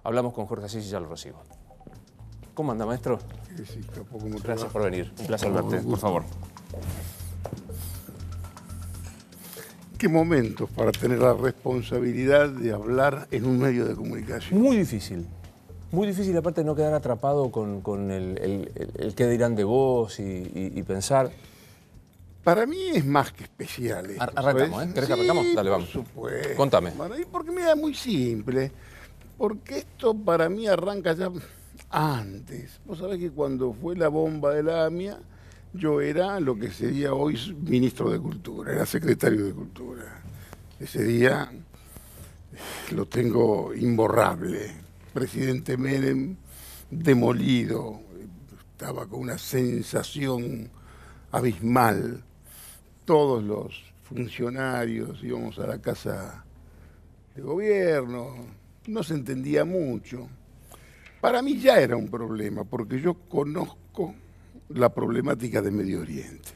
hablamos con Jorge Asís y ya lo recibo. ¿Cómo anda, maestro? Sí, capo, ¿cómo te Gracias va? por venir. Un placer verte, por favor. ¿Qué momentos para tener la responsabilidad de hablar en un medio de comunicación? Muy difícil. Muy difícil, aparte, no quedar atrapado con el qué dirán de vos y pensar. Para mí es más que especial esto, Arrancamos, ¿sabes? ¿Querés que arrancamos? Dale, vamos. Por supuesto. Contame. Bueno, y porque mira, es muy simple. Porque esto para mí arranca ya antes. Vos sabés que cuando fue la bomba de la AMIA, yo era lo que sería hoy ministro de Cultura, era secretario de Cultura. Ese día lo tengo imborrable. Presidente Menem demolido, estaba con una sensación abismal. Todos los funcionarios íbamos a la casa de gobierno, no se entendía mucho. Para mí ya era un problema, porque yo conozco la problemática de Medio Oriente.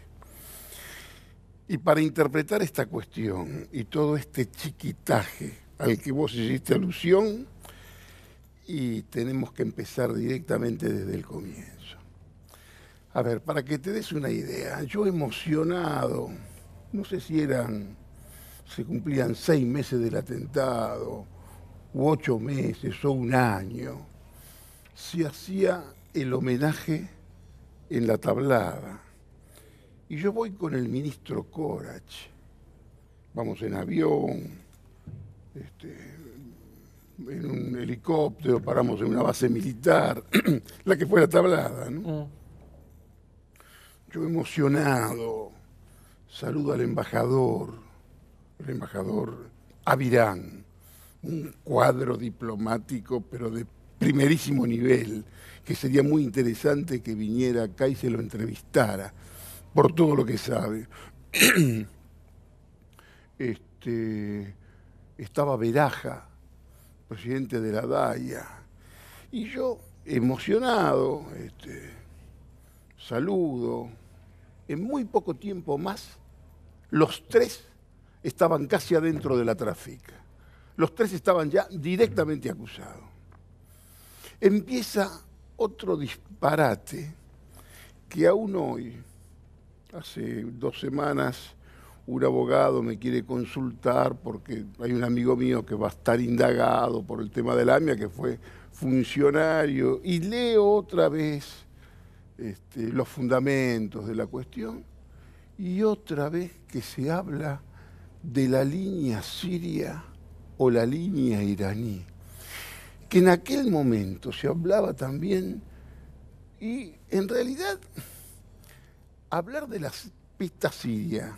Y para interpretar esta cuestión y todo este chiquitaje al que vos hiciste alusión, y tenemos que empezar directamente desde el comienzo. A ver, para que te des una idea, yo emocionado, no sé si se cumplían 6 meses del atentado, u 8 meses, o un año, se hacía el homenaje en la tablada. Y yo voy con el ministro Corach, vamos en avión, en un helicóptero, paramos en una base militar, la que fue la tablada, ¿no? Yo emocionado, saludo al embajador, el embajador Avirán, un cuadro diplomático, pero de primerísimo nivel, que sería muy interesante que viniera acá y se lo entrevistara, por todo lo que sabe. Estaba Veraja, presidente de la DAIA, y yo, emocionado, saludo. En muy poco tiempo más, los tres estaban casi adentro de la tráfica. Los tres estaban ya directamente acusados. Empieza otro disparate que aún hoy, hace 2 semanas, un abogado me quiere consultar porque hay un amigo mío que va a estar indagado por el tema del AMIA, que fue funcionario, y leo otra vez los fundamentos de la cuestión, y otra vez que se habla de la línea siria o la línea iraní, que en aquel momento se hablaba también, y en realidad hablar de la pista siria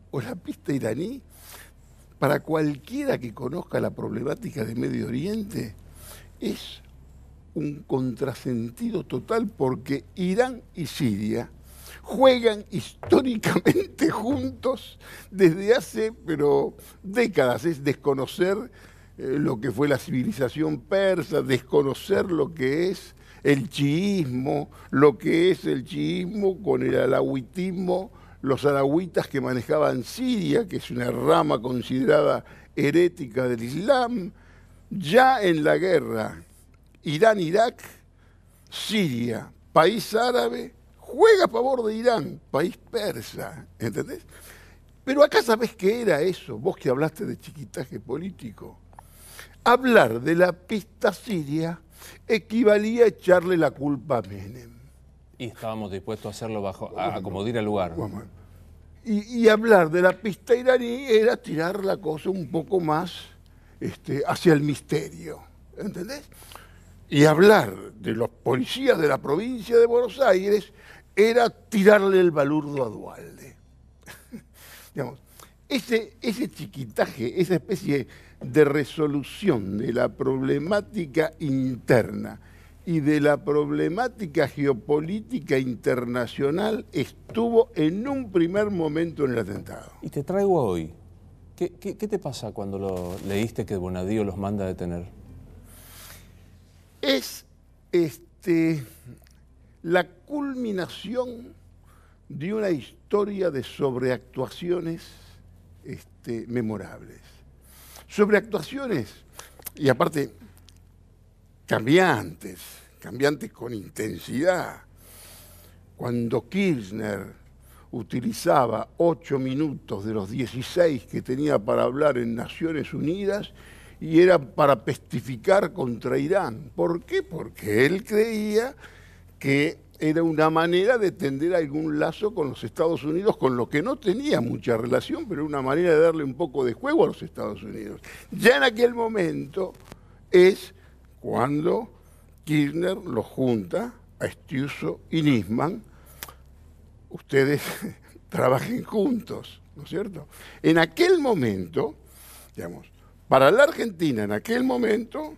o la pista iraní, para cualquiera que conozca la problemática de Medio Oriente, es un contrasentido total, porque Irán y Siria juegan históricamente juntos desde hace, pero décadas. Es desconocer lo que fue la civilización persa, desconocer lo que es el chiismo, lo que es el chiismo con el alawitismo, los alawitas que manejaban Siria, que es una rama considerada herética del Islam. Ya en la guerra Irán-Irak, Siria, país árabe, juega a favor de Irán, país persa, ¿entendés? Pero acá sabés qué era eso, vos que hablaste de chiquitaje político. Hablar de la pista siria equivalía a echarle la culpa a Menem. Y estábamos dispuestos a hacerlo a como diera lugar. Y hablar de la pista iraní era tirar la cosa un poco más hacia el misterio, ¿entendés? Y hablar de los policías de la provincia de Buenos Aires era tirarle el balurdo a Duhalde. Digamos, ese chiquitaje, esa especie de resolución de la problemática interna y de la problemática geopolítica internacional estuvo en un primer momento en el atentado. Y te traigo a hoy. ¿Qué te pasa cuando leíste que Bonadío los manda a detener? Es la culminación de una historia de sobreactuaciones memorables. Sobreactuaciones, y aparte, cambiantes, cambiantes con intensidad. Cuando Kirchner utilizaba 8 minutos de los 16 que tenía para hablar en Naciones Unidas y era para testificar contra Irán. ¿Por qué? Porque él creía que era una manera de tender algún lazo con los Estados Unidos, con lo que no tenía mucha relación, pero era una manera de darle un poco de juego a los Estados Unidos. Ya en aquel momento es cuando Kirchner lo junta a Estiuso y Nisman. Ustedes trabajen juntos, ¿no es cierto? En aquel momento, digamos, para la Argentina en aquel momento,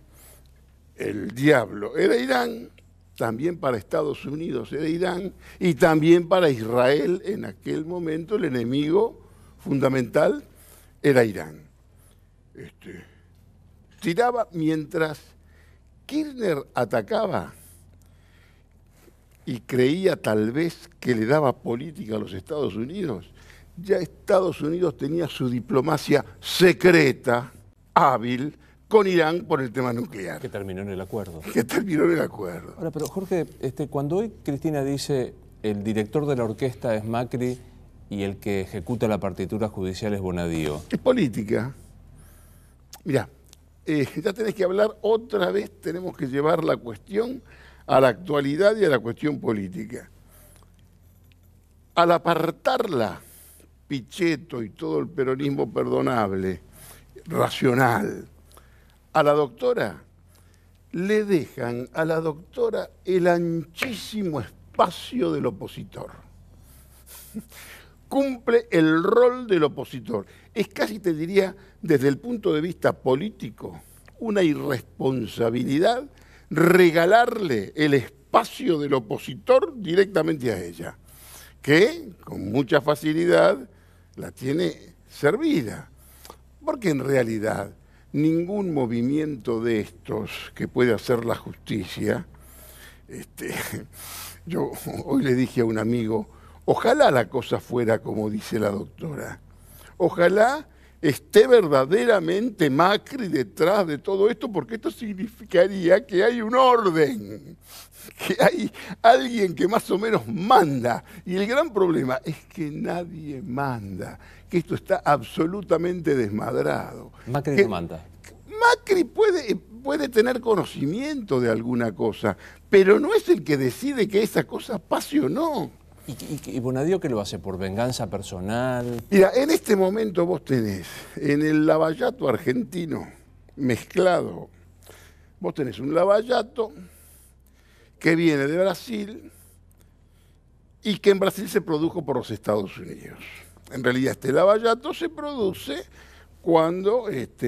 el diablo era Irán, también para Estados Unidos era Irán, y también para Israel en aquel momento el enemigo fundamental era Irán. Tiraba mientras Kirchner atacaba y creía tal vez que le daba política a los Estados Unidos, ya Estados Unidos tenía su diplomacia secreta, hábil, con Irán por el tema nuclear. Que terminó en el acuerdo. Que terminó en el acuerdo. Ahora, pero Jorge, cuando hoy Cristina dice el director de la orquesta es Macri y el que ejecuta la partitura judicial es Bonadío. Es política. Mirá, ya tenés que hablar otra vez, tenemos que llevar la cuestión a la actualidad y a la cuestión política. Al apartarla, Pichetto y todo el peronismo perdonable, racional, a la doctora, le dejan a la doctora el anchísimo espacio del opositor. Cumple el rol del opositor. Es casi, te diría, desde el punto de vista político, una irresponsabilidad regalarle el espacio del opositor directamente a ella, que con mucha facilidad la tiene servida. Porque en realidad ningún movimiento de estos que puede hacer la justicia, yo hoy le dije a un amigo, ojalá la cosa fuera como dice la doctora, ojalá esté verdaderamente Macri detrás de todo esto, porque esto significaría que hay un orden, que hay alguien que más o menos manda. Y el gran problema es que nadie manda, que esto está absolutamente desmadrado. Macri no manda. Macri puede tener conocimiento de alguna cosa, pero no es el que decide que esa cosa pase o no. ¿Y Bonadío qué lo hace? ¿Por venganza personal? Mira, en este momento vos tenés en el Lavallato argentino mezclado, vos tenés un Lavallato que viene de Brasil y que en Brasil se produjo por los Estados Unidos. En realidad este Lavallato se produce cuando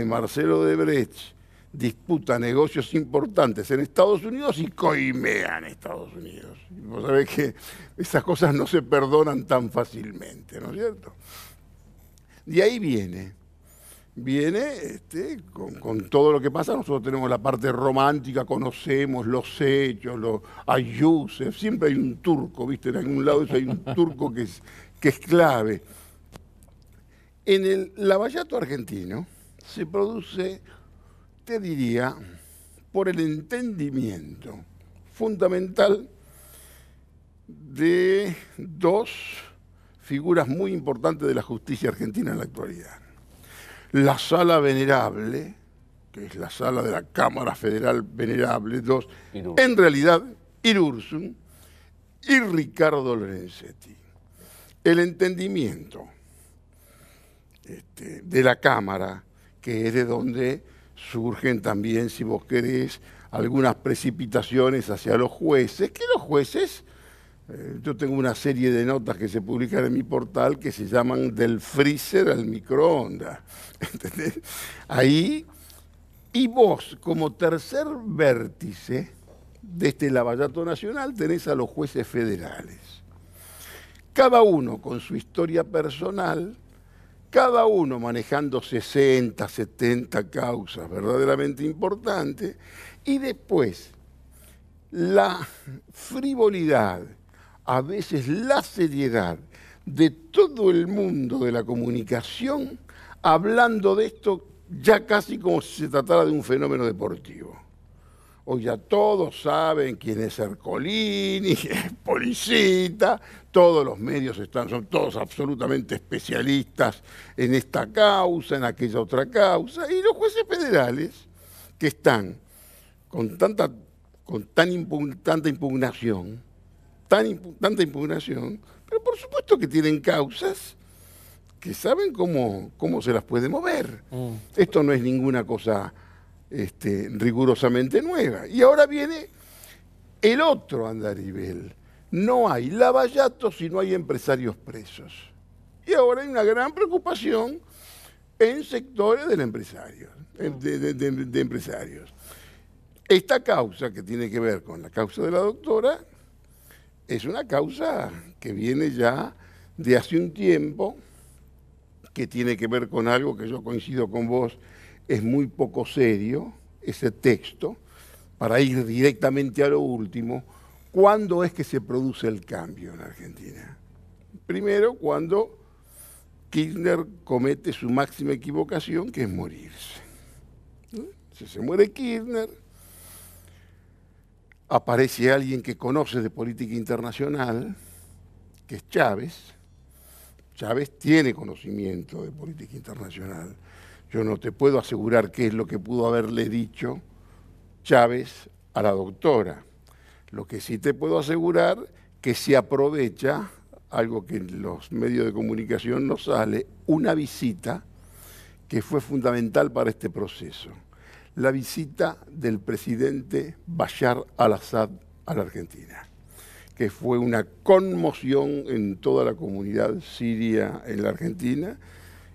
Marcelo Debrecht disputa negocios importantes en Estados Unidos y coimea en Estados Unidos. Y vos sabés que esas cosas no se perdonan tan fácilmente, ¿no es cierto? De ahí viene con todo lo que pasa. Nosotros tenemos la parte romántica, conocemos los hechos, a Yusef, siempre hay un turco, ¿viste? En algún lado hay un turco que es clave. En el Lavallato argentino se produce, te diría, por el entendimiento fundamental de dos figuras muy importantes de la justicia argentina en la actualidad. La Sala Venerable, que es la sala de la Cámara Federal Venerable, en realidad Irurzun, y Ricardo Lorenzetti. El entendimiento de la Cámara, que es de donde surgen también, si vos querés, algunas precipitaciones hacia los jueces, que los jueces, yo tengo una serie de notas que se publican en mi portal que se llaman del freezer al microondas, ¿entendés? Ahí, y vos, como tercer vértice de este Lavallato Nacional, tenés a los jueces federales. Cada uno con su historia personal, cada uno manejando 60, 70 causas verdaderamente importantes, y después la frivolidad, a veces la seriedad de todo el mundo de la comunicación, hablando de esto ya casi como si se tratara de un fenómeno deportivo. Hoy ya todos saben quién es Ercolini, es Policita, todos los medios son todos absolutamente especialistas en esta causa, en aquella otra causa, y los jueces federales que están con tanta impugnación, tanta impugnación, pero por supuesto que tienen causas que saben cómo se las puede mover. Esto no es ninguna cosa rigurosamente nueva. Y ahora viene el otro andarivel. No hay lavallatos si no hay empresarios presos. Y ahora hay una gran preocupación en sectores del empresario, de empresarios. Esta causa, que tiene que ver con la causa de la doctora, es una causa que viene ya de hace un tiempo, que tiene que ver con algo que yo coincido con vos, es muy poco serio, ese texto, para ir directamente a lo último. ¿Cuándo es que se produce el cambio en Argentina? Primero, cuando Kirchner comete su máxima equivocación, que es morirse. Si se muere Kirchner, aparece alguien que conoce de política internacional, que es Chávez. Chávez tiene conocimiento de política internacional. Yo no te puedo asegurar qué es lo que pudo haberle dicho Chávez a la doctora. Lo que sí te puedo asegurar que se aprovecha, algo que en los medios de comunicación no sale, una visita que fue fundamental para este proceso. La visita del presidente Bashar al-Assad a la Argentina, que fue una conmoción en toda la comunidad siria en la Argentina,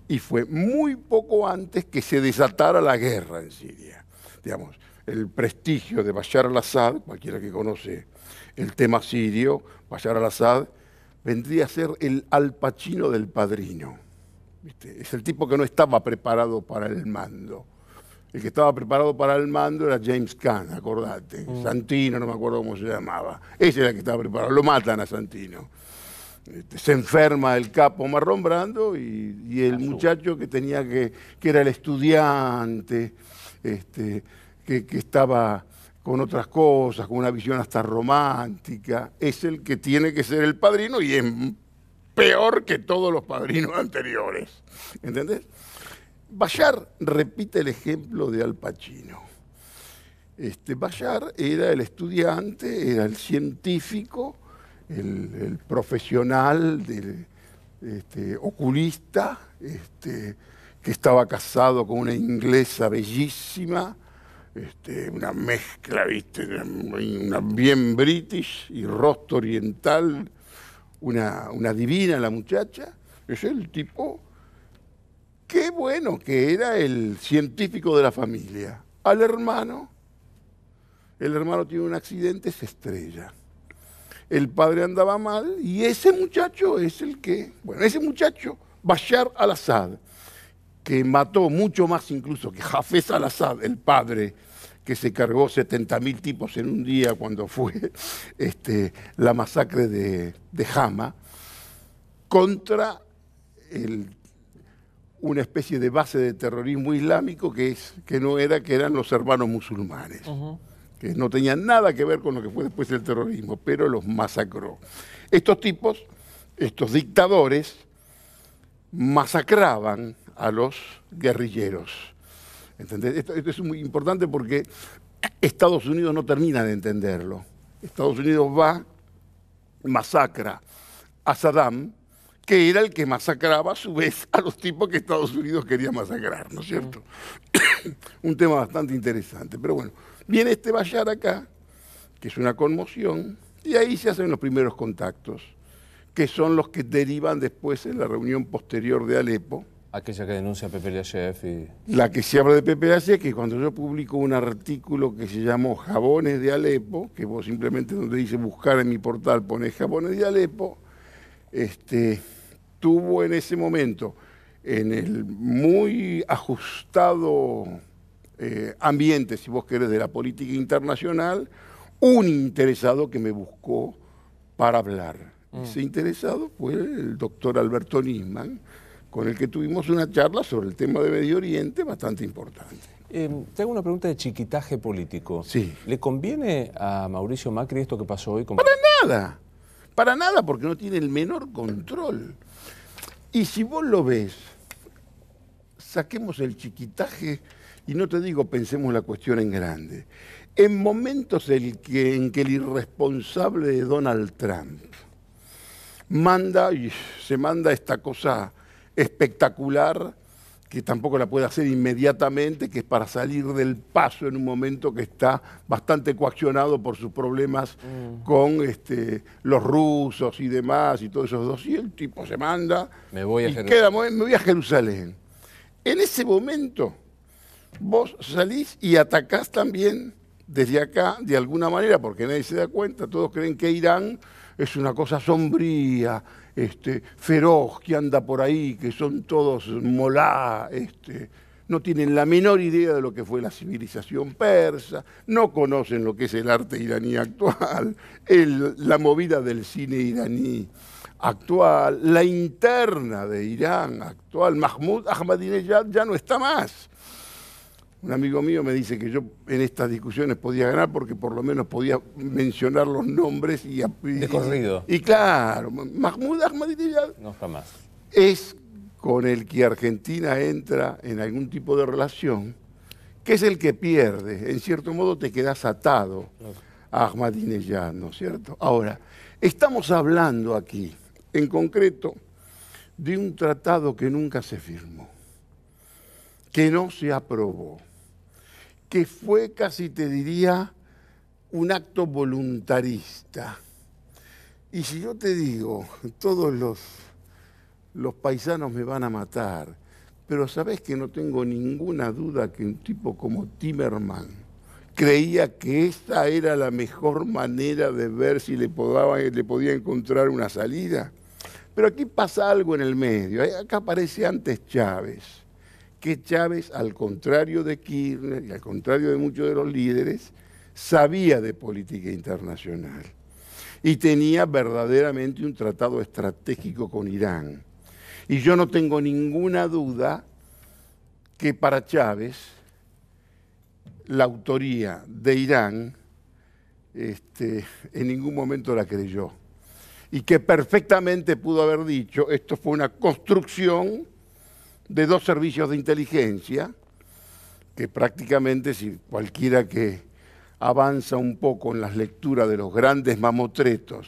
y fue muy poco antes que se desatara la guerra en Siria. Digamos, el prestigio de Bashar al-Assad, cualquiera que conoce el tema sirio, Bashar al-Assad vendría a ser el Al Pacino del Padrino. ¿Viste? Es el tipo que no estaba preparado para el mando. El que estaba preparado para el mando era James Caan, acordate. Santino, no me acuerdo cómo se llamaba. Ese era el que estaba preparado. Lo matan a Santino. Se enferma el capo Marlon Brando y el muchacho que tenía que era el estudiante, que estaba con otras cosas, con una visión hasta romántica, es el que tiene que ser el padrino y es peor que todos los padrinos anteriores. ¿Entendés? Bashar repite el ejemplo de Al Pacino. Bashar era el estudiante, era el científico, el profesional, oculista, que estaba casado con una inglesa bellísima, una mezcla, ¿viste? Una bien british y rostro oriental, una divina la muchacha. Es el tipo, qué bueno que era el científico de la familia. Al hermano, el hermano tiene un accidente, se estrella. El padre andaba mal y ese muchacho es el que, bueno, ese muchacho, Bashar al-Assad, que mató mucho más incluso que Hafez al-Assad, el padre que se cargó 70.000 tipos en un día cuando fue la masacre de Hama, contra una especie de base de terrorismo islámico que eran los hermanos musulmanes. Que no tenían nada que ver con lo que fue después el terrorismo, pero los masacró. Estos tipos, estos dictadores, masacraban a los guerrilleros. ¿Entendés? Esto es muy importante porque Estados Unidos no termina de entenderlo. Estados Unidos va, masacra a Saddam, que era el que masacraba a su vez a los tipos que Estados Unidos quería masacrar, ¿no es cierto? Un tema bastante interesante, pero bueno. Viene este Bashar acá, que es una conmoción, y ahí se hacen los primeros contactos, que son los que derivan después en la reunión posterior de Alepo. Aquella que denuncia a Pepe Lashev y... La que se habla de Pepe Lashev, que cuando yo publico un artículo que se llamó Jabones de Alepo, que vos simplemente donde dice buscar en mi portal ponés Jabones de Alepo, tuvo en ese momento, en el muy ajustado ambiente, si vos querés, de la política internacional, un interesado que me buscó para hablar. Ese interesado fue el doctor Alberto Nisman, con el que tuvimos una charla sobre el tema de Medio Oriente bastante importante. Te hago una pregunta de chiquitaje político. Sí. ¿Le conviene a Mauricio Macri esto que pasó hoy? Para nada, porque no tiene el menor control. Y si vos lo ves, saquemos el chiquitaje y no te digo pensemos la cuestión en grande. En momentos en que el irresponsable de Donald Trump se manda esta cosa espectacular que tampoco la puede hacer inmediatamente, que es para salir del paso en un momento que está bastante coaccionado por sus problemas con los rusos y demás y todos esos dos. Y el tipo se manda me voy a me voy a Jerusalén. En ese momento vos salís y atacás también desde acá, de alguna manera, porque nadie se da cuenta, todos creen que Irán es una cosa sombría, feroz, que anda por ahí, que son todos molá, no tienen la menor idea de lo que fue la civilización persa, no conocen lo que es el arte iraní actual, la movida del cine iraní actual, la interna de Irán actual. Mahmoud Ahmadinejad ya no está más. Un amigo mío me dice que yo en estas discusiones podía ganar porque por lo menos podía mencionar los nombres de corrido. Y claro, Mahmoud Ahmadinejad no está más. Es con el que Argentina entra en algún tipo de relación, que es el que pierde. En cierto modo te quedas atado a Ahmadinejad, ¿no es cierto? Ahora, estamos hablando aquí, en concreto, de un tratado que nunca se firmó, que no se aprobó, que fue casi te diría un acto voluntarista. Y si yo te digo, todos los paisanos me van a matar, pero sabés que no tengo ninguna duda que un tipo como Timerman creía que esta era la mejor manera de ver si le podía encontrar una salida. Pero aquí pasa algo en el medio, acá aparece antes Chávez, que Chávez, al contrario de Kirchner y al contrario de muchos de los líderes, sabía de política internacional y tenía verdaderamente un tratado estratégico con Irán. Y yo no tengo ninguna duda que para Chávez la autoría de Irán en ningún momento la creyó. Y que perfectamente pudo haber dicho, esto fue una construcción de dos servicios de inteligencia, que prácticamente si cualquiera que avanza un poco en las lecturas de los grandes mamotretos,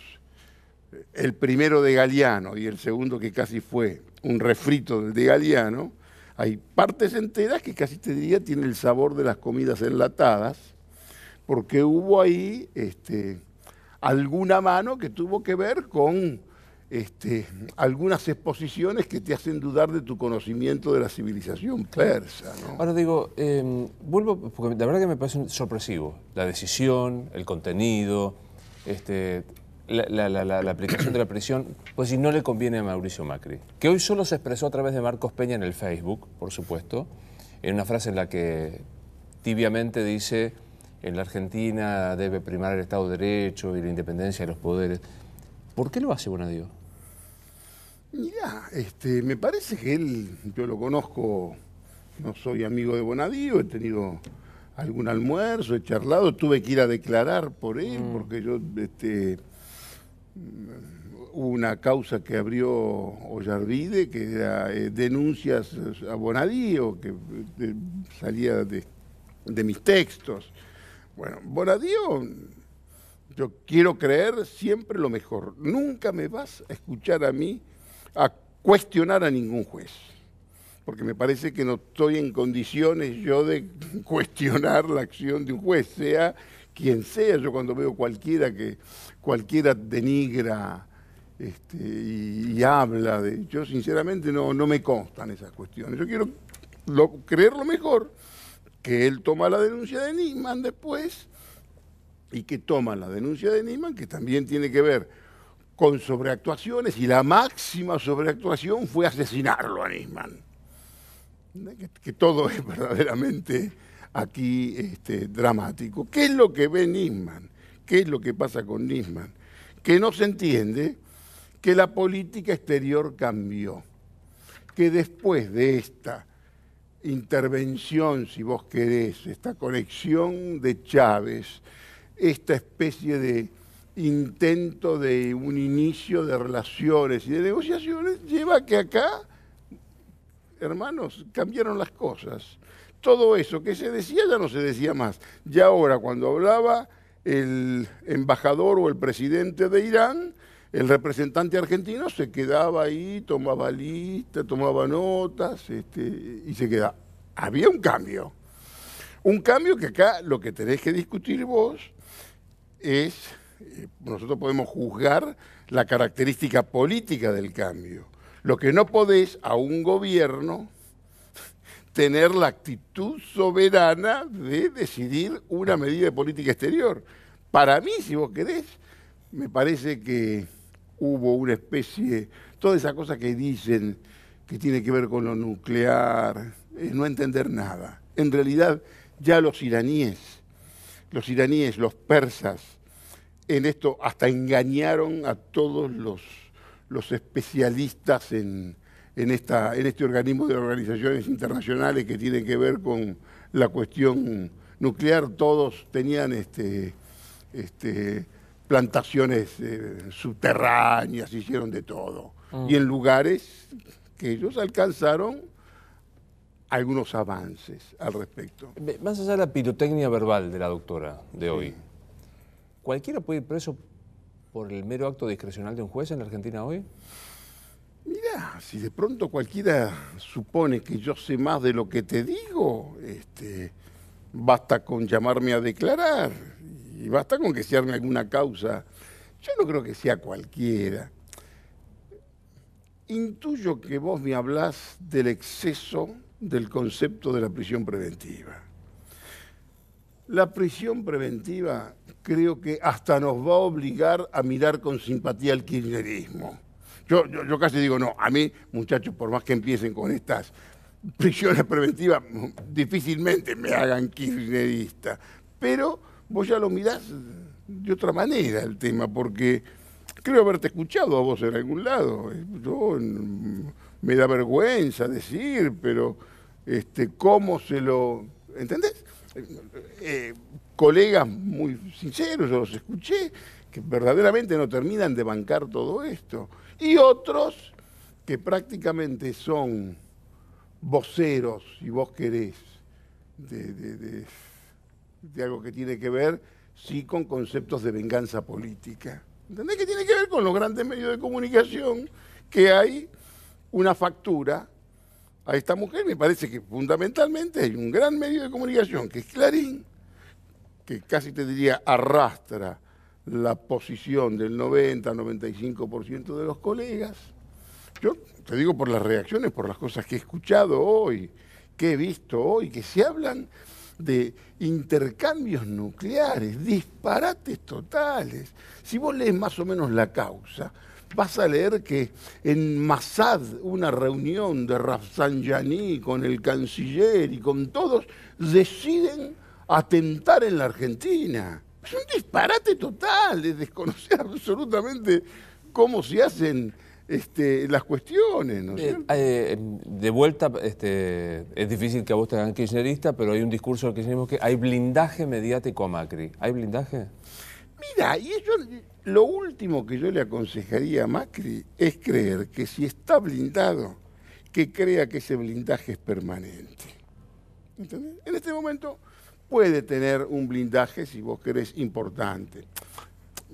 el primero de Galeano y el segundo que casi fue un refrito de Galeano, hay partes enteras que casi te diría tienen el sabor de las comidas enlatadas, porque hubo ahí alguna mano que tuvo que ver con algunas exposiciones que te hacen dudar de tu conocimiento de la civilización persa, ¿no? Ahora digo, vuelvo, porque la verdad que me parece sorpresivo, la decisión, el contenido, la aplicación de la prisión, pues si no le conviene a Mauricio Macri, que hoy solo se expresó a través de Marcos Peña en el Facebook, por supuesto, en una frase en la que tibiamente dice: en la Argentina debe primar el Estado de Derecho y la independencia de los poderes. ¿Por qué lo hace Bonadío? Mirá, me parece que él, yo lo conozco, no soy amigo de Bonadío, he tenido algún almuerzo, he charlado, tuve que ir a declarar por él, porque yo, hubo una causa que abrió Ollarvide, que era denuncias a Bonadío, que salía de mis textos. Bueno, Bonadío, yo quiero creer siempre lo mejor. Nunca me vas a escuchar a mí a cuestionar a ningún juez, porque me parece que no estoy en condiciones yo de cuestionar la acción de un juez, sea quien sea. Yo cuando veo cualquiera denigra y habla de... Yo sinceramente no me constan esas cuestiones. Yo quiero creer lo mejor, que él toma la denuncia de Nisman después y que toma la denuncia de Nisman, que también tiene que ver con sobreactuaciones, y la máxima sobreactuación fue asesinarlo a Nisman. Que todo es verdaderamente aquí dramático. ¿Qué es lo que ve Nisman? ¿Qué es lo que pasa con Nisman? Que no se entiende que la política exterior cambió, que después de esta intervención, si vos querés, esta conexión de Chávez, esta especie de intento de un inicio de relaciones y de negociaciones, lleva a que acá, hermanos, cambiaron las cosas. Todo eso que se decía ya no se decía más. Ya ahora, cuando hablaba el embajador o el presidente de Irán, el representante argentino se quedaba ahí, tomaba lista, tomaba notas y se quedaba. Había un cambio. Un cambio que acá lo que tenés que discutir vos es, nosotros podemos juzgar la característica política del cambio. Lo que no podés a un gobierno tener la actitud soberana de decidir una medida de política exterior. Para mí, si vos querés, me parece que hubo una especie, toda esa cosa que dicen que tiene que ver con lo nuclear, no entender nada. En realidad, ya los iraníes, los persas, en esto hasta engañaron a todos los especialistas en este organismo de organizaciones internacionales que tienen que ver con la cuestión nuclear. Todos tenían plantaciones subterráneas, hicieron de todo. Y en lugares que ellos alcanzaron algunos avances al respecto. Más allá de la pirotecnia verbal de la doctora de hoy, ¿cualquiera puede ir preso por el mero acto discrecional de un juez en la Argentina hoy? Mirá, si de pronto cualquiera supone que yo sé más de lo que te digo, basta con llamarme a declarar y basta con que se arme alguna causa. Yo no creo que sea cualquiera. Intuyo que vos me hablás del exceso del concepto de la prisión preventiva. La prisión preventiva creo que hasta nos va a obligar a mirar con simpatía al kirchnerismo. Yo casi digo, no, a mí, muchachos, por más que empiecen con estas prisiones preventivas, difícilmente me hagan kirchnerista. Pero vos ya lo mirás de otra manera el tema, porque creo haberte escuchado a vos en algún lado. Me da vergüenza decir, pero cómo se lo... ¿Entendés? Colegas muy sinceros, yo los escuché, que verdaderamente no terminan de bancar todo esto. Y otros que prácticamente son voceros, si vos querés, de algo que tiene que ver, sí, con conceptos de venganza política. ¿Entendés? Que tiene que ver con los grandes medios de comunicación, que hay una factura a esta mujer. Me parece que fundamentalmente hay un gran medio de comunicación, que es Clarín, que casi te diría arrastra la posición del 90-95% de los colegas. Yo te digo por las reacciones, por las cosas que he escuchado hoy, que he visto hoy, que se hablan de intercambios nucleares, disparates totales. Si vos lees más o menos la causa, vas a leer que en Masad, una reunión de Rafsanjani con el canciller y con todos, deciden atentar en la Argentina. Es un disparate total, es desconocer absolutamente cómo se hacen las cuestiones, ¿no es cierto? De vuelta, es difícil que a vos te hagan kirchnerista, pero hay un discurso del kirchnerismo que hay blindaje mediático a Macri. ¿Hay blindaje? Mira, lo último que yo le aconsejaría a Macri es creer que si está blindado, que crea que ese blindaje es permanente. ¿Entendés? En este momento puede tener un blindaje, si vos querés, importante.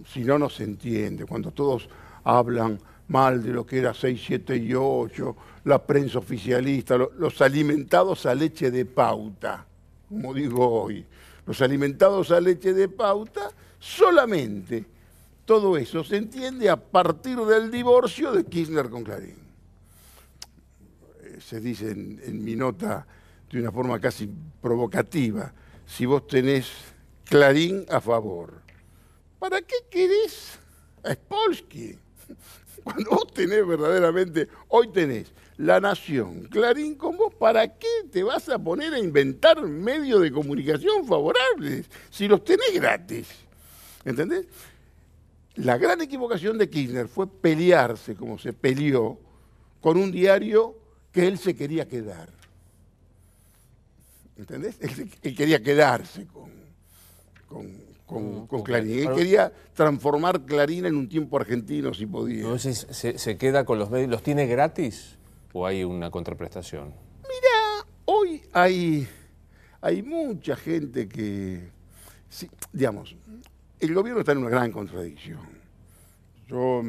Si no, no se entiende. Cuando todos hablan mal de lo que era 6, 7 y 8, la prensa oficialista, los alimentados a leche de pauta, como digo hoy, los alimentados a leche de pauta, solamente todo eso se entiende a partir del divorcio de Kirchner con Clarín. Se dice en mi nota de una forma casi provocativa, si vos tenés Clarín a favor, ¿para qué querés a Spolsky? Cuando vos tenés verdaderamente, hoy tenés La Nación, Clarín con vos, ¿para qué te vas a poner a inventar medios de comunicación favorables si los tenés gratis? ¿Entendés? La gran equivocación de Kirchner fue pelearse, como se peleó, con un diario que él se quería quedar. ¿entendés? Él quería quedarse con Clarín. Él quería transformar Clarín en un tiempo argentino, si podía. Entonces, ¿se queda con los medios? ¿Los tiene gratis o hay una contraprestación? Mira, hoy hay mucha gente que, sí, digamos, el gobierno está en una gran contradicción. Yo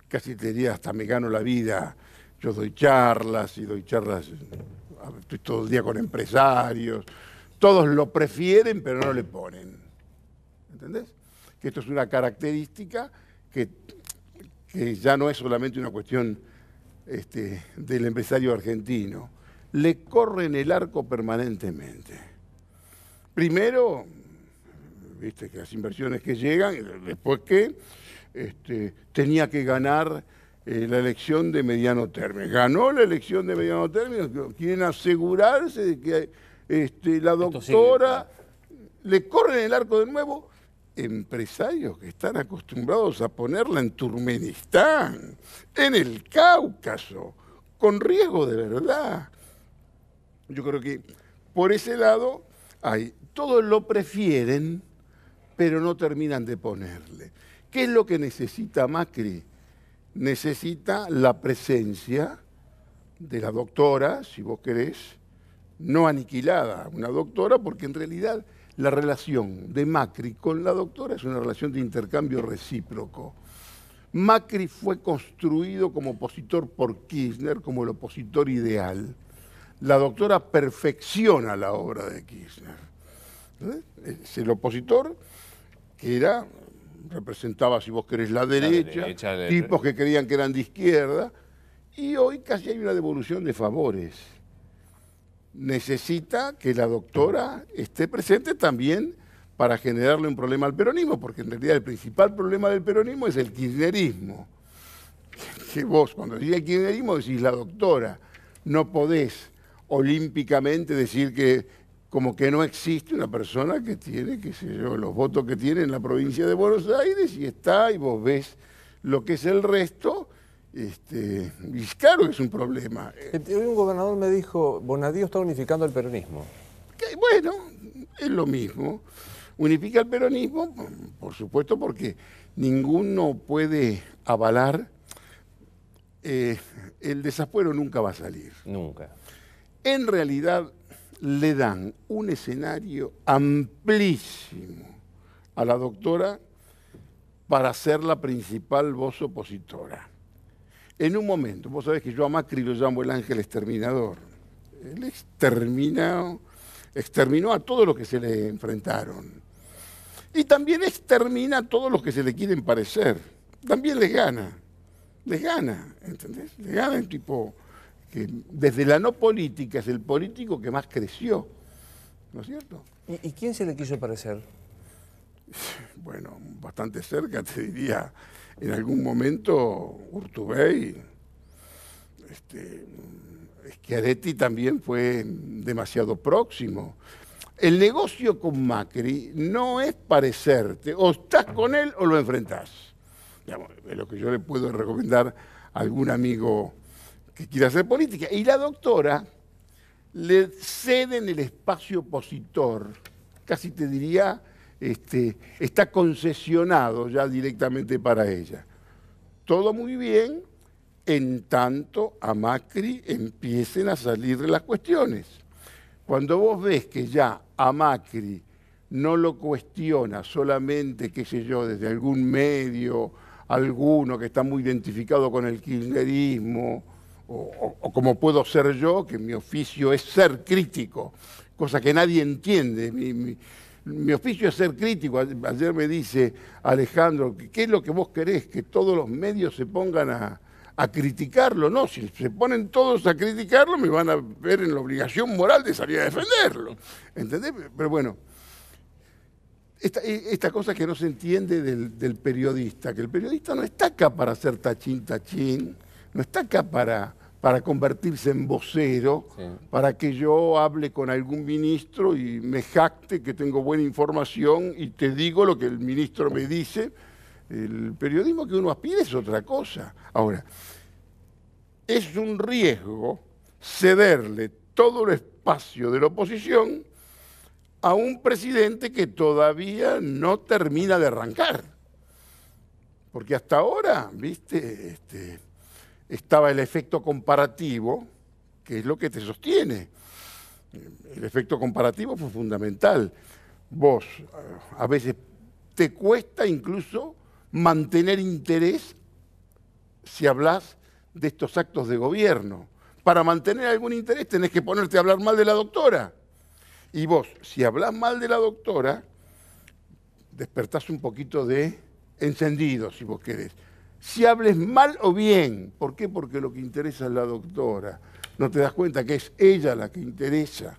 casi te diría, hasta me gano la vida. Yo doy charlas, estoy todo el día con empresarios. Todos lo prefieren, pero no le ponen. ¿Entendés? Que esto es una característica que ya no es solamente una cuestión del empresario argentino. Le corren el arco permanentemente. Primero, viste que las inversiones que llegan, después que tenía que ganar la elección de mediano término. Ganó la elección de mediano término, quieren asegurarse de que la doctora le corren el arco de nuevo. Empresarios que están acostumbrados a ponerla en Turkmenistán, en el Cáucaso, con riesgo de verdad. Yo creo que por ese lado todos lo prefieren, pero no terminan de ponerle. ¿Qué es lo que necesita Macri? Necesita la presencia de la doctora, si vos querés, no aniquilada, una doctora, porque en realidad la relación de Macri con la doctora es una relación de intercambio recíproco. Macri fue construido como opositor por Kirchner, como el opositor ideal. La doctora perfecciona la obra de Kirchner. Es el opositor que representaba, si vos querés, la derecha, tipos que creían que eran de izquierda, y hoy casi hay una devolución de favores. Necesita que la doctora esté presente también para generarle un problema al peronismo, porque en realidad el principal problema del peronismo es el kirchnerismo. Que vos, cuando decís el kirchnerismo, decís la doctora. No podés olímpicamente decir que como que no existe una persona que tiene, qué sé yo, los votos que tiene en la provincia de Buenos Aires y está, y vos ves lo que es el resto. Y claro que es un problema. Hoy un gobernador me dijo, Bonadío está unificando el peronismo. Que, bueno, es lo mismo. Unifica el peronismo, por supuesto, porque ninguno puede avalar. El desafuero nunca va a salir. Nunca. En realidad le dan un escenario amplísimo a la doctora para ser la principal voz opositora. En un momento, vos sabés que yo a Macri lo llamo el ángel exterminador. Él exterminó a todos los que se le enfrentaron. Y también extermina a todos los que se le quieren parecer. También les gana, ¿entendés? Les gana el tipo que desde la no política es el político que más creció, ¿no es cierto? ¿Y quién se le quiso parecer? Bueno, bastante cerca, te diría, en algún momento Urtubey, Schiaretti también fue demasiado próximo. El negocio con Macri no es parecerte, o estás con él o lo enfrentás. Digamos, es lo que yo le puedo recomendar a algún amigo que quiera hacer política. Y la doctora le cede en el espacio opositor, casi te diría, está concesionado ya directamente para ella. Todo muy bien, en tanto a Macri empiecen a salir las cuestiones. Cuando vos ves que ya a Macri no lo cuestiona solamente, qué sé yo, desde algún medio, alguno que está muy identificado con el kirchnerismo, o como puedo ser yo, que mi oficio es ser crítico, cosa que nadie entiende. Mi oficio es ser crítico. Ayer me dice Alejandro, ¿qué es lo que vos querés? ¿Que todos los medios se pongan a criticarlo? No, si se ponen todos a criticarlo, me van a ver en la obligación moral de salir a defenderlo. ¿Entendés? Pero bueno, esta cosa que no se entiende del periodista, que el periodista no está acá para hacer tachín, no está acá para convertirse en vocero, sí, para que yo hable con algún ministro y me jacte que tengo buena información y te digo lo que el ministro me dice. El periodismo que uno aspira es otra cosa. Ahora, es un riesgo cederle todo espacio de la oposición a un presidente que todavía no termina de arrancar. Porque hasta ahora, viste, estaba el efecto comparativo, que es lo que te sostiene. El efecto comparativo fue fundamental. Vos, a veces te cuesta incluso mantener interés si hablas de estos actos de gobierno. Para mantener algún interés tenés que ponerte a hablar mal de la doctora. Y vos, si hablás mal de la doctora, despertás un poquito de encendido, si vos querés. Si hables mal o bien. ¿Por qué? Porque lo que interesa es la doctora. No te das cuenta que es ella la que interesa.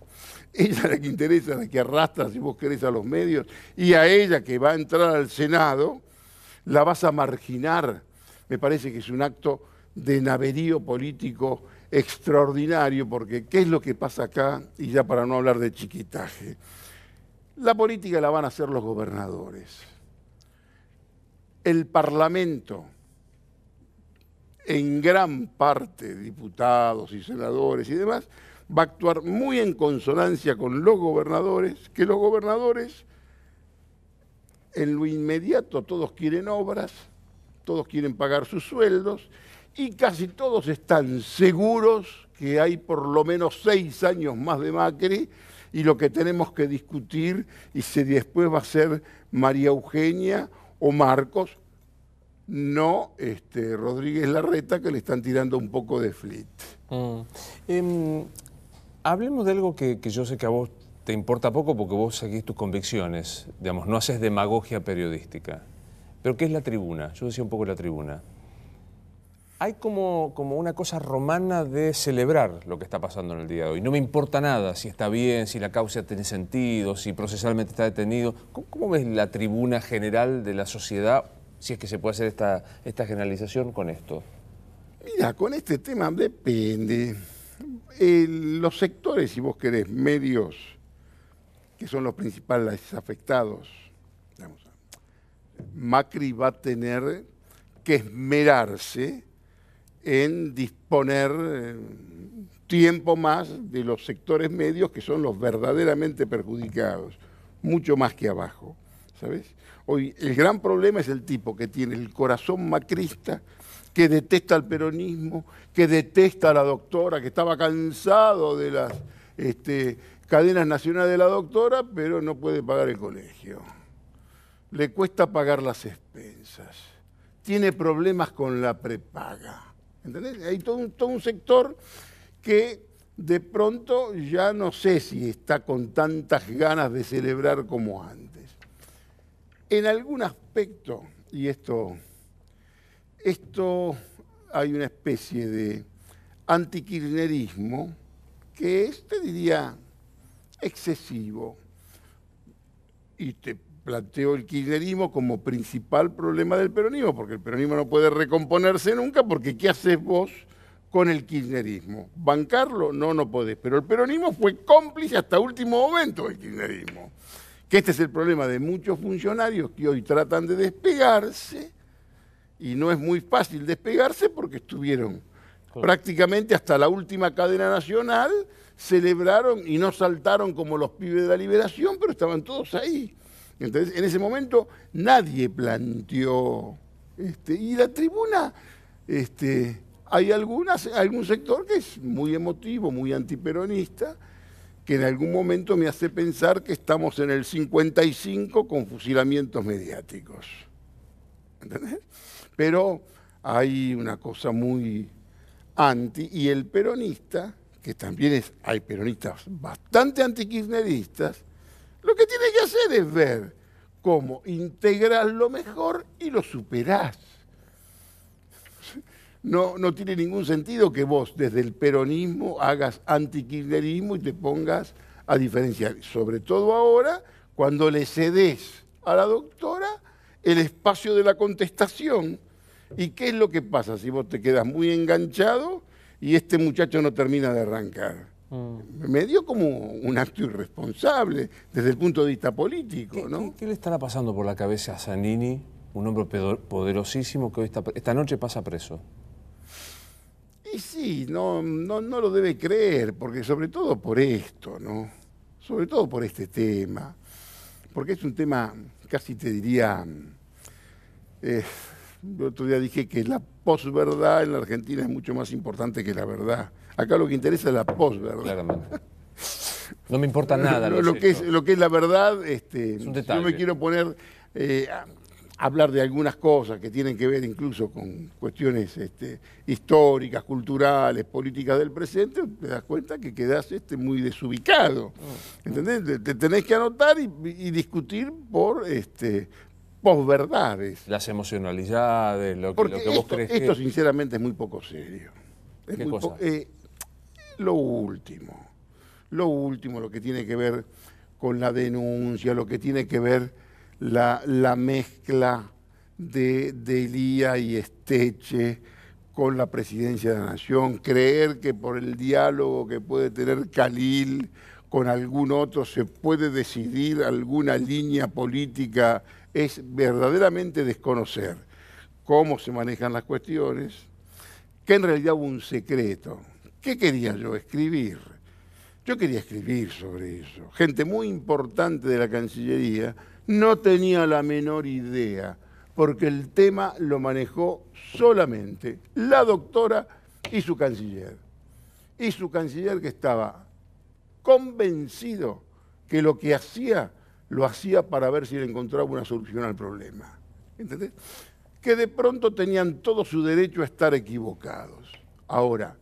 Ella la que interesa, la que arrastra, si vos querés, a los medios. Y a ella, que va a entrar al Senado, la vas a marginar. Me parece que es un acto de naverío político extraordinario, porque ¿qué es lo que pasa acá? Y ya para no hablar de chiquitaje. La política la van a hacer los gobernadores. El Parlamento, en gran parte, diputados y senadores y demás, va a actuar muy en consonancia con los gobernadores, que los gobernadores, en lo inmediato, todos quieren obras, todos quieren pagar sus sueldos, y casi todos están seguros que hay por lo menos 6 años más de Macri, y lo que tenemos que discutir, y si después va a ser María Eugenia o Marcos, no Rodríguez Larreta, que le están tirando un poco de flit. Hablemos de algo que yo sé que a vos te importa poco porque vos seguís tus convicciones, digamos, no haces demagogia periodística. Pero ¿qué es la tribuna? Yo decía un poco la tribuna. Hay como una cosa romana de celebrar lo que está pasando en el día de hoy. No me importa nada si está bien, si la causa tiene sentido, si procesalmente está detenido. ¿Cómo ves la tribuna general de la sociedad, si es que se puede hacer esta generalización con esto? Mira, con este tema depende. Los sectores, si vos querés, medios, que son los principales afectados, digamos, Macri va a tener que esmerarse en disponer tiempo más de los sectores medios, que son los verdaderamente perjudicados, mucho más que abajo, ¿sabes? Hoy el gran problema es el tipo que tiene el corazón macrista, que detesta al peronismo, que detesta a la doctora, que estaba cansado de las cadenas nacionales de la doctora, pero no puede pagar el colegio. Le cuesta pagar las expensas. Tiene problemas con la prepaga. ¿Entendés? Hay todo un sector que de pronto ya no sé si está con tantas ganas de celebrar como antes. En algún aspecto, y esto hay una especie de antikirchnerismo que es, te diría, excesivo. Y te planteo el kirchnerismo como principal problema del peronismo, porque el peronismo no puede recomponerse nunca, porque ¿qué haces vos con el kirchnerismo? ¿Bancarlo? No podés. Pero el peronismo fue cómplice hasta último momento del kirchnerismo. Que este es el problema de muchos funcionarios que hoy tratan de despegarse, y no es muy fácil despegarse porque estuvieron prácticamente hasta la última cadena nacional, celebraron y no saltaron como los pibes de la Liberación, pero estaban todos ahí. Entonces, en ese momento nadie planteó, y la tribuna, hay algún sector que es muy emotivo, muy antiperonista, que en algún momento me hace pensar que estamos en el 55 con fusilamientos mediáticos. ¿Entendés? Pero hay una cosa muy anti, y el peronista, que también hay peronistas bastante antikirchneristas, lo que tiene que hacer es ver cómo integrás lo mejor y lo superás. No tiene ningún sentido que vos desde el peronismo hagas antikirchnerismo y te pongas a diferenciar, sobre todo ahora cuando le cedés a la doctora el espacio de la contestación. ¿Y qué es lo que pasa si vos te quedas muy enganchado y este muchacho no termina de arrancar? Me dio como un acto irresponsable desde el punto de vista político, ¿no? ¿Qué le estará pasando por la cabeza a Zanini, un hombre poderosísimo que hoy esta noche pasa preso? Y sí, no lo debe creer, porque sobre todo por esto, ¿no? Sobre todo por este tema, porque es un tema, casi te diría, el otro día dije que la posverdad en la Argentina es mucho más importante que la verdad. Acá lo que interesa es la posverdad. Claramente. No me importa nada. Lo que es la verdad, es un detalle. yo me quiero poner a hablar de algunas cosas que tienen que ver incluso con cuestiones históricas, culturales, políticas del presente, te das cuenta que quedás muy desubicado. ¿Entendés? Te tenés que anotar y discutir por posverdades. Las emocionalidades, lo que vos crees que... Esto sinceramente es muy poco serio. ¿Qué cosa? Lo último, lo que tiene que ver con la denuncia, lo que tiene que ver la mezcla de Elía y Esteche con la presidencia de la Nación, creer que por el diálogo que puede tener Khalil con algún otro se puede decidir alguna línea política, es verdaderamente desconocer cómo se manejan las cuestiones, que en realidad hubo un secreto. ¿Qué quería yo? Escribir. Yo quería escribir sobre eso. Gente muy importante de la Cancillería no tenía la menor idea, porque el tema lo manejó solamente la doctora y su canciller. Y su canciller que estaba convencido que lo que hacía, lo hacía para ver si le encontraba una solución al problema. ¿Entendés? Que de pronto tenían todo su derecho a estar equivocados. Ahora,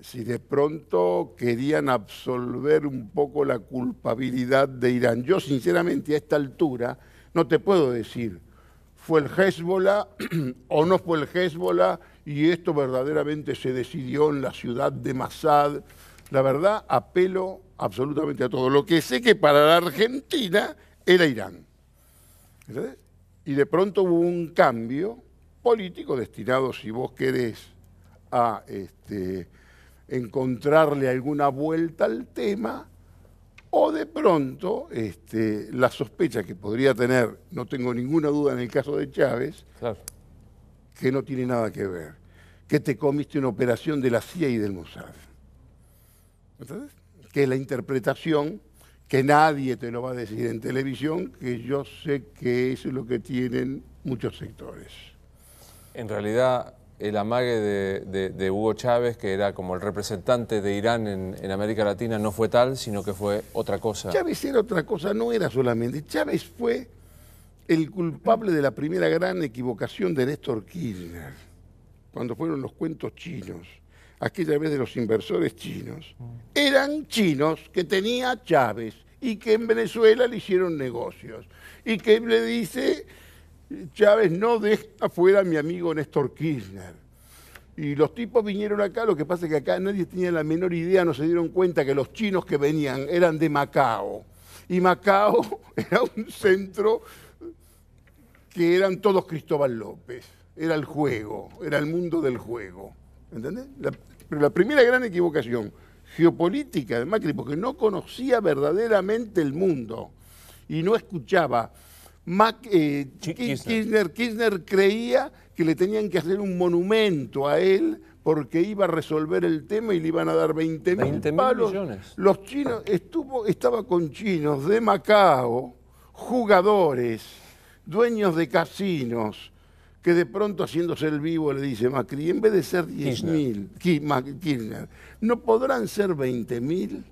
si de pronto querían absolver un poco la culpabilidad de Irán, yo sinceramente a esta altura no te puedo decir, fue el Hezbollah o no fue el Hezbollah y esto verdaderamente se decidió en la ciudad de Masad. La verdad, apelo absolutamente a todo. Lo que sé que para la Argentina era Irán. ¿Entendés? Y de pronto hubo un cambio político destinado, si vos querés, a encontrarle alguna vuelta al tema, o de pronto la sospecha que podría tener, no tengo ninguna duda en el caso de Chávez, Claro. que no tiene nada que ver, que te comiste una operación de la CIA y del Mossad. ¿Entendés? Que es la interpretación que nadie te lo va a decir en televisión, que yo sé que eso es lo que tienen muchos sectores. En realidad, el amague de Hugo Chávez, que era como el representante de Irán en América Latina, no fue tal, sino que fue otra cosa. Chávez era otra cosa, no era solamente. Chávez fue el culpable de la primera gran equivocación de Néstor Kirchner, cuando fueron los cuentos chinos, aquella vez de los inversores chinos. Eran chinos que tenía Chávez y que en Venezuela le hicieron negocios. Y que le dice, Chávez, no deja afuera a mi amigo Néstor Kirchner. Y los tipos vinieron acá, lo que pasa es que acá nadie tenía la menor idea, no se dieron cuenta que los chinos que venían eran de Macao. Y Macao era un centro que eran todos Cristóbal López. Era el juego, era el mundo del juego. ¿Entendés? Pero la primera gran equivocación geopolítica de Macri, porque no conocía verdaderamente el mundo y no escuchaba. Kirchner creía que le tenían que hacer un monumento a él porque iba a resolver el tema y le iban a dar 20.000 palos. Millones. Los chinos, estaba con chinos de Macao, jugadores, dueños de casinos, que de pronto haciéndose el vivo le dice Macri, en vez de ser 10.000, Kirchner, ¿no podrán ser 20.000?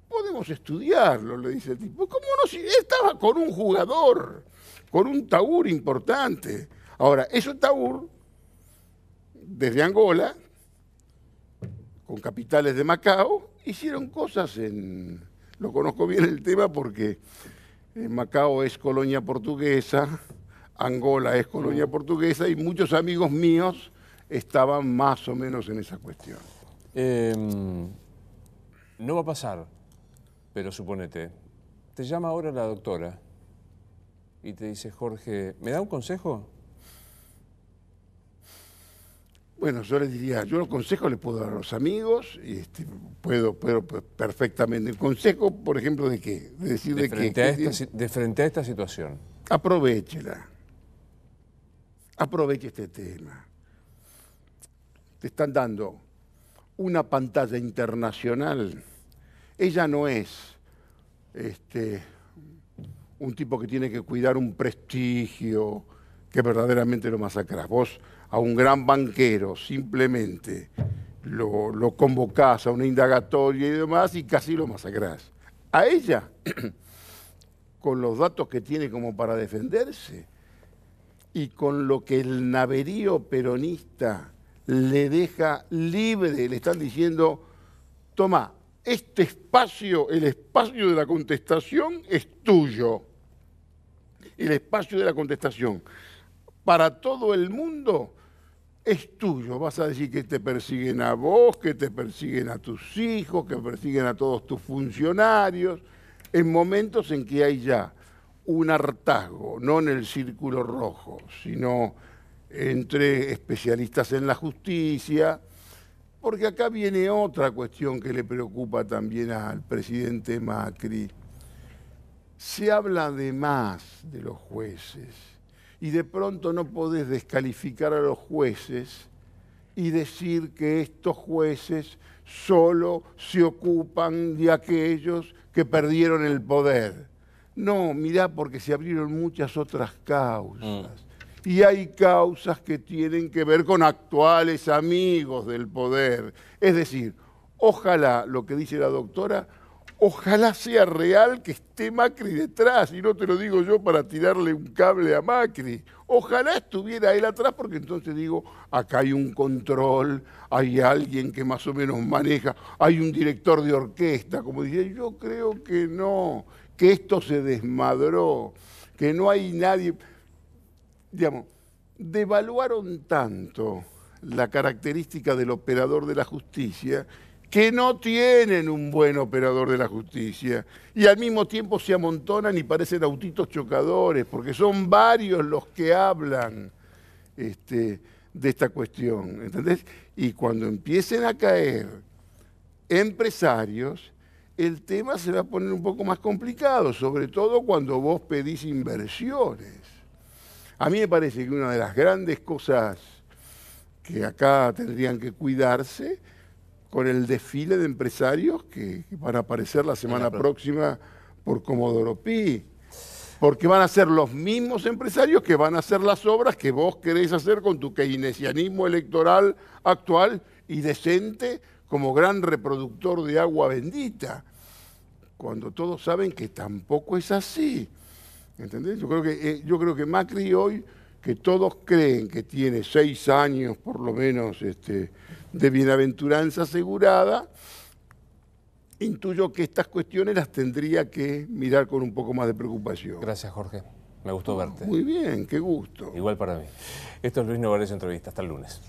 Podemos estudiarlo, le dice el tipo. ¿Cómo no? Si él estaba con un jugador, con un taur importante. Ahora, esos taur, desde Angola, con capitales de Macao, hicieron cosas Lo conozco bien el tema porque Macao es colonia portuguesa, Angola es colonia portuguesa y muchos amigos míos estaban más o menos en esa cuestión. No va a pasar, pero suponete, te llama ahora la doctora y te dice, Jorge, ¿me da un consejo? Bueno, yo les diría, yo los consejos les puedo dar a los amigos, y puedo perfectamente. El consejo, por ejemplo, ¿de qué? De decir de frente a esta situación. Aprovéchela. Aproveche este tema. te están dando una pantalla internacional. Ella no es un tipo que tiene que cuidar un prestigio que verdaderamente lo masacrás. Vos a un gran banquero simplemente lo convocás a una indagatoria y demás y casi lo masacrás. A ella, con los datos que tiene como para defenderse y con lo que el naverío peronista le deja libre, le están diciendo, toma, este espacio, el espacio de la contestación es tuyo. El espacio de la contestación para todo el mundo es tuyo. Vas a decir que te persiguen a vos, que te persiguen a tus hijos, que persiguen a todos tus funcionarios, en momentos en que hay ya un hartazgo, no en el círculo rojo, sino entre especialistas en la justicia, porque acá viene otra cuestión que le preocupa también al presidente Macri. Se habla de más de los jueces y de pronto no podés descalificar a los jueces y decir que estos jueces solo se ocupan de aquellos que perdieron el poder. No, mirá, porque se abrieron muchas otras causas. Y hay causas que tienen que ver con actuales amigos del poder. Es decir, ojalá, lo que dice la doctora, ojalá sea real que esté Macri detrás, y no te lo digo yo para tirarle un cable a Macri. Ojalá estuviera él atrás, porque entonces digo, acá hay un control, hay alguien que más o menos maneja, hay un director de orquesta, como dice. Yo creo que no, que esto se desmadró, que no hay nadie. Digamos, devaluaron tanto la característica del operador de la justicia que no tienen un buen operador de la justicia y al mismo tiempo se amontonan y parecen autitos chocadores, porque son varios los que hablan de esta cuestión, ¿entendés? Y cuando empiecen a caer empresarios, el tema se va a poner un poco más complicado, sobre todo cuando vos pedís inversiones. A mí me parece que una de las grandes cosas que acá tendrían que cuidarse con el desfile de empresarios que van a aparecer la semana próxima por Comodoro Pi, porque van a ser los mismos empresarios que van a hacer las obras que vos querés hacer con tu keynesianismo electoral actual y decente como gran reproductor de agua bendita, cuando todos saben que tampoco es así. ¿Entendés? Yo creo que Macri hoy, que todos creen que tiene 6 años por lo menos de bienaventuranza asegurada, intuyo que estas cuestiones las tendría que mirar con un poco más de preocupación. Gracias, Jorge. Me gustó verte. Muy bien, qué gusto. Igual para mí. Esto es Luis Novarecio Entrevista. Hasta el lunes.